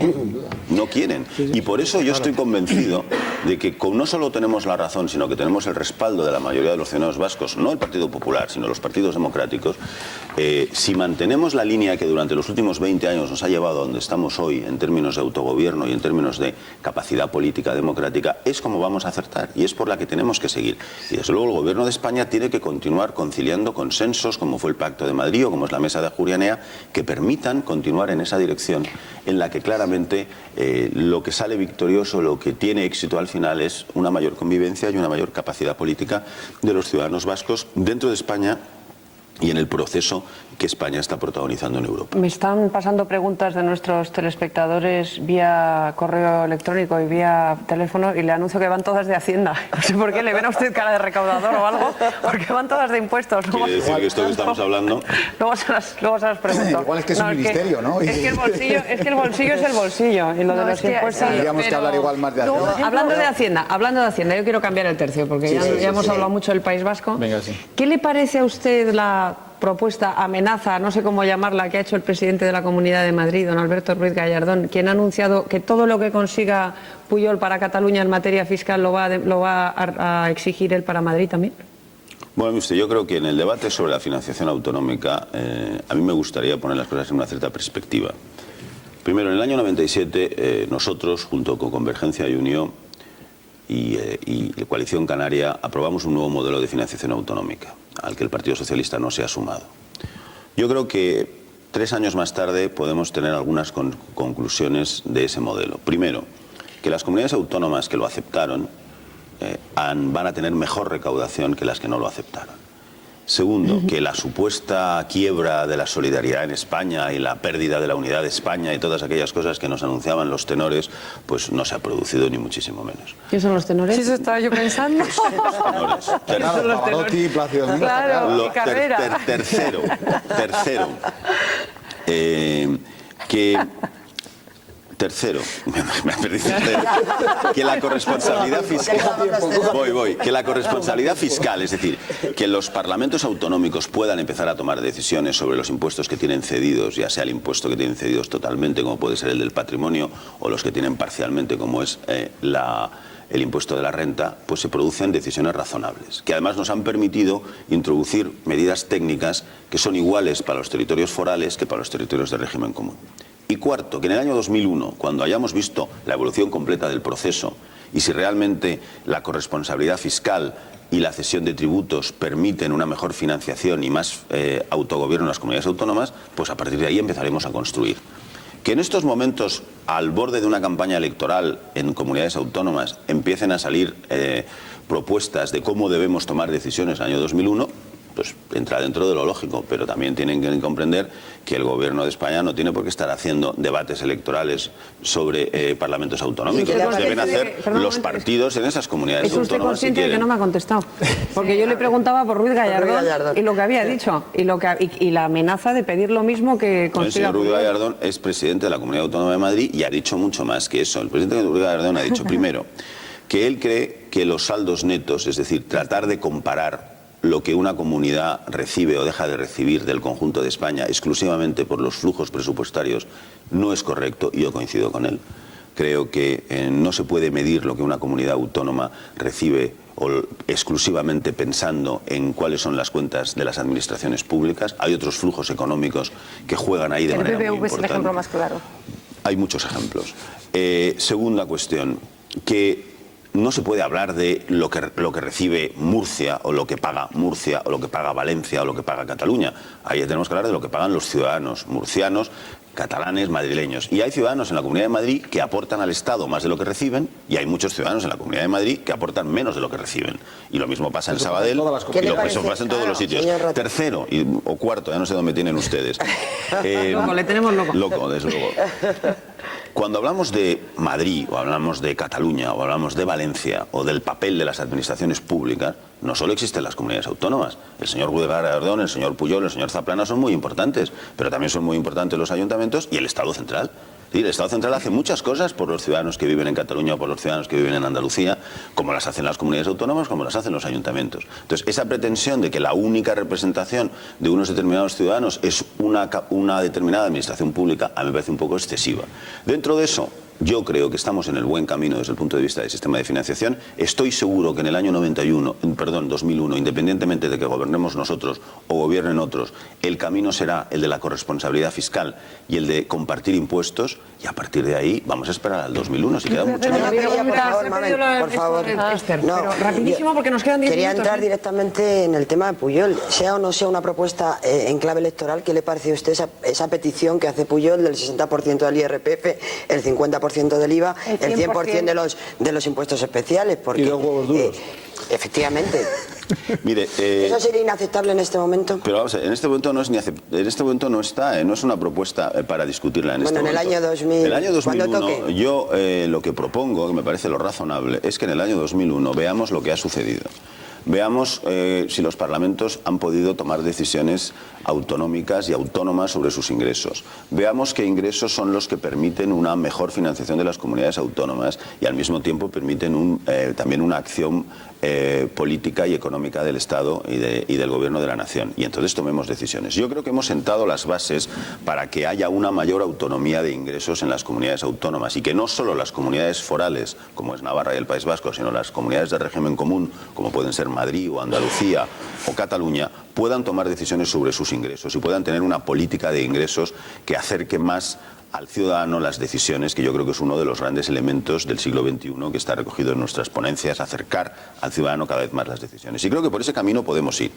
No quieren. Y por eso yo estoy convencido de que no solo tenemos la razón, sino que tenemos el respaldo de la mayoría de los ciudadanos vascos, no el Partido Popular, sino los partidos democráticos. Si mantenemos la línea que durante los últimos 20 años nos ha llevado a donde estamos hoy en términos de autogobierno y en términos de capacidad política democrática, es como vamos a acertar y es por la que tenemos que seguir. Y desde luego el Gobierno de España tiene que continuar conciliando consensos como fue el Pacto de Madrid o como es la Mesa de Ajuria Enea, que permitan continuar en esa dirección en la que claramente lo que sale victorioso, lo que tiene éxito al final es una mayor convivencia y una mayor capacidad política de los ciudadanos vascos dentro de España y en el proceso que España está protagonizando en Europa. Me están pasando preguntas de nuestros telespectadores vía correo electrónico y vía teléfono y le anuncio que van todas de Hacienda. No sé por qué, le ven a usted cara de recaudador o algo, porque van todas de impuestos. ¿Quiere decir que esto que estamos hablando? Luego se las pregunto. Igual es que es un ministerio, ¿no? Es que el bolsillo es el bolsillo y lo de los impuestos... Tendríamos que hablar igual más de Hacienda. Hablando de Hacienda, yo quiero cambiar el tercio porque ya hemos hablado mucho del País Vasco. Venga, sí. ¿Qué le parece a usted la propuesta, amenaza, no sé cómo llamarla, que ha hecho el presidente de la Comunidad de Madrid, don Alberto Ruiz Gallardón, quien ha anunciado que todo lo que consiga Pujol para Cataluña en materia fiscal lo va a exigir él para Madrid también? Bueno, usted, yo creo que en el debate sobre la financiación autonómica a mí me gustaría poner las cosas en una cierta perspectiva. Primero, en el año 97 nosotros, junto con Convergencia y Unió y Coalición Canaria, aprobamos un nuevo modelo de financiación autonómica al que el Partido Socialista no se ha sumado. Yo creo que 3 años más tarde podemos tener algunas conclusiones de ese modelo. Primero, que las comunidades autónomas que lo aceptaron van a tener mejor recaudación que las que no lo aceptaron. Segundo, que la supuesta quiebra de la solidaridad en España y la pérdida de la unidad de España y todas aquellas cosas que nos anunciaban los tenores, pues no se ha producido ni muchísimo menos. ¿Qué son los tenores? Sí, eso estaba yo pensando. Tenores. Pavarotti, Plácido Domingo. Claro, Carrera. Tercero, me perdí que la corresponsabilidad fiscal, que la corresponsabilidad fiscal, es decir, que los parlamentos autonómicos puedan empezar a tomar decisiones sobre los impuestos que tienen cedidos, ya sea el impuesto que tienen cedidos totalmente, como puede ser el del patrimonio, o los que tienen parcialmente, como es el impuesto de la renta, pues se producen decisiones razonables, que además nos han permitido introducir medidas técnicas que son iguales para los territorios forales que para los territorios de régimen común. Y cuarto, que en el año 2001, cuando hayamos visto la evolución completa del proceso y si realmente la corresponsabilidad fiscal y la cesión de tributos permiten una mejor financiación y más autogobierno en las comunidades autónomas, pues a partir de ahí empezaremos a construir. Que en estos momentos, al borde de una campaña electoral en comunidades autónomas, empiecen a salir propuestas de cómo debemos tomar decisiones en el año 2001, pues entra dentro de lo lógico, pero también tienen que comprender que el gobierno de España no tiene por qué estar haciendo debates electorales sobre parlamentos autonómicos. Los deben hacer los partidos en esas comunidades autónomas. ¿Es usted consciente de que no me ha contestado? Porque yo le preguntaba por Ruiz Gallardón y lo que había dicho, y la amenaza de pedir lo mismo que consiga. El señor Ruiz Gallardón es presidente de la Comunidad Autónoma de Madrid y ha dicho mucho más que eso. El presidente Ruiz Gallardón ha dicho primero que él cree que los saldos netos, es decir, tratar de comparar lo que una comunidad recibe o deja de recibir del conjunto de España exclusivamente por los flujos presupuestarios, no es correcto, y yo coincido con él. Creo que no se puede medir lo que una comunidad autónoma recibe exclusivamente pensando en cuáles son las cuentas de las administraciones públicas. Hay otros flujos económicos que juegan ahí de manera muy importante. El PPV es el ejemplo más claro. Hay muchos ejemplos. Segunda cuestión, que no se puede hablar de lo que recibe Murcia o lo que paga Murcia o lo que paga Valencia o lo que paga Cataluña. Ahí tenemos que hablar de lo que pagan los ciudadanos murcianos, catalanes, madrileños. Y hay ciudadanos en la Comunidad de Madrid que aportan al Estado más de lo que reciben y hay muchos ciudadanos en la Comunidad de Madrid que aportan menos de lo que reciben. Y lo mismo pasa en Sabadell y lo mismo pasa en todos los sitios. Tercero o cuarto, ya no sé dónde tienen ustedes. Loco, le tenemos loco. Loco, desde luego. Cuando hablamos de Madrid, o hablamos de Cataluña, o hablamos de Valencia, o del papel de las administraciones públicas, no solo existen las comunidades autónomas. El señor Ruiz Gallardón, el señor Pujol, el señor Zaplana son muy importantes, pero también son muy importantes los ayuntamientos y el Estado central. Sí, el Estado central hace muchas cosas por los ciudadanos que viven en Cataluña o por los ciudadanos que viven en Andalucía, como las hacen las comunidades autónomas, como las hacen los ayuntamientos. Entonces, esa pretensión de que la única representación de unos determinados ciudadanos es una determinada administración pública, a mí me parece un poco excesiva. Dentro de eso, yo creo que estamos en el buen camino desde el punto de vista del sistema de financiación. Estoy seguro que en el año 2001, independientemente de que gobernemos nosotros o gobiernen otros, el camino será el de la corresponsabilidad fiscal y el de compartir impuestos, y a partir de ahí vamos a esperar al 2001. Si queda mucho por favor. Pero rapidísimo porque nos quedan 10 Quería minutos. entrar directamente en el tema de Pujol. Sea o no sea una propuesta en clave electoral, ¿qué le parece a usted esa petición que hace Pujol del 60% del IRPF, el 50% del IVA, el 100% de los impuestos especiales? Porque, y los huevos duros. Efectivamente. Mire, ¿Eso sería inaceptable en este momento? Pero vamos a ver, en este momento no es en este momento no es una propuesta para discutirla en este momento. En el año 2000, el año 2001, cuando toque. yo lo que propongo, que me parece lo razonable, es que en el año 2001 veamos lo que ha sucedido. Veamos si los parlamentos han podido tomar decisiones autonómicas y autónomas sobre sus ingresos. Veamos qué ingresos son los que permiten una mejor financiación de las comunidades autónomas y al mismo tiempo permiten también una acción política y económica del Estado y del Gobierno de la Nación. Y entonces tomemos decisiones. Yo creo que hemos sentado las bases para que haya una mayor autonomía de ingresos en las comunidades autónomas y que no solo las comunidades forales, como es Navarra y el País Vasco, sino las comunidades de régimen común, como pueden ser Madrid o Andalucía o Cataluña, puedan tomar decisiones sobre sus ingresos y puedan tener una política de ingresos que acerque más al ciudadano las decisiones, que yo creo que es uno de los grandes elementos del siglo XXI que está recogido en nuestras ponencias, acercar al ciudadano cada vez más las decisiones. Y creo que por ese camino podemos ir.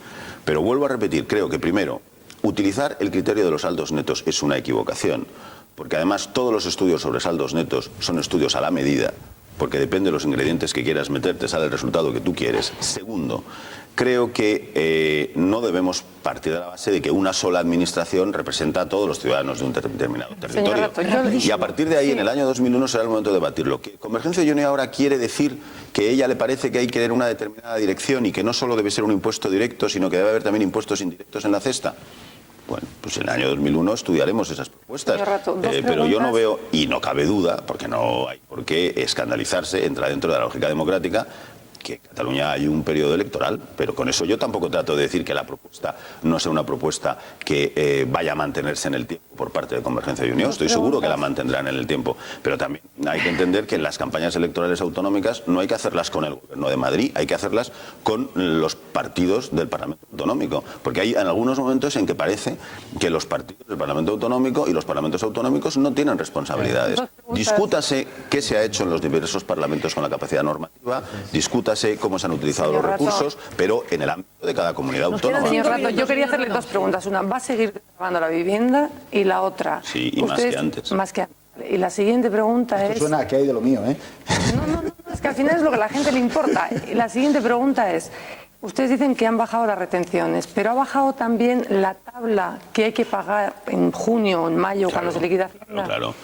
Pero vuelvo a repetir, creo que primero, utilizar el criterio de los saldos netos es una equivocación, porque además todos los estudios sobre saldos netos son estudios a la medida, porque depende de los ingredientes que quieras meter, te sale el resultado que tú quieres. Segundo, creo que no debemos partir de la base de que una sola administración representa a todos los ciudadanos de un determinado territorio. Y a partir de ahí, en el año 2001, será el momento de debatirlo. Que Convergencia y Unió ahora quiere decir que a ella le parece que hay que tener una determinada dirección y que no solo debe ser un impuesto directo, sino que debe haber también impuestos indirectos en la cesta. Bueno, pues en el año 2001 estudiaremos esas propuestas. Pero yo no veo, y no cabe duda, porque no hay por qué escandalizarse, entra dentro de la lógica democrática, que en Cataluña hay un periodo electoral, pero con eso yo tampoco trato de decir que la propuesta no sea una propuesta que vaya a mantenerse en el tiempo por parte de Convergencia y Unió. Estoy seguro que la mantendrán en el tiempo, pero también hay que entender que en las campañas electorales autonómicas no hay que hacerlas con el Gobierno de Madrid, hay que hacerlas con los partidos del Parlamento Autonómico, porque hay en algunos momentos en que parece que los partidos del Parlamento Autonómico y los parlamentos autonómicos no tienen responsabilidades. Discútase qué se ha hecho en los diversos parlamentos con la capacidad normativa, discútase cómo se han utilizado los recursos, pero en el ámbito de cada comunidad autónoma. Señor Rato, yo quería hacerle dos preguntas. Una, ¿va a seguir grabando la vivienda? Y la otra... Sí, y más que antes. Más que antes. Y la siguiente pregunta es... Esto suena a que hay de lo mío, ¿eh? No, es que al final es lo que a la gente le importa. Y la siguiente pregunta es... Ustedes dicen que han bajado las retenciones, pero ha bajado también la tabla que hay que pagar en junio o en mayo, cuando se liquida. Claro.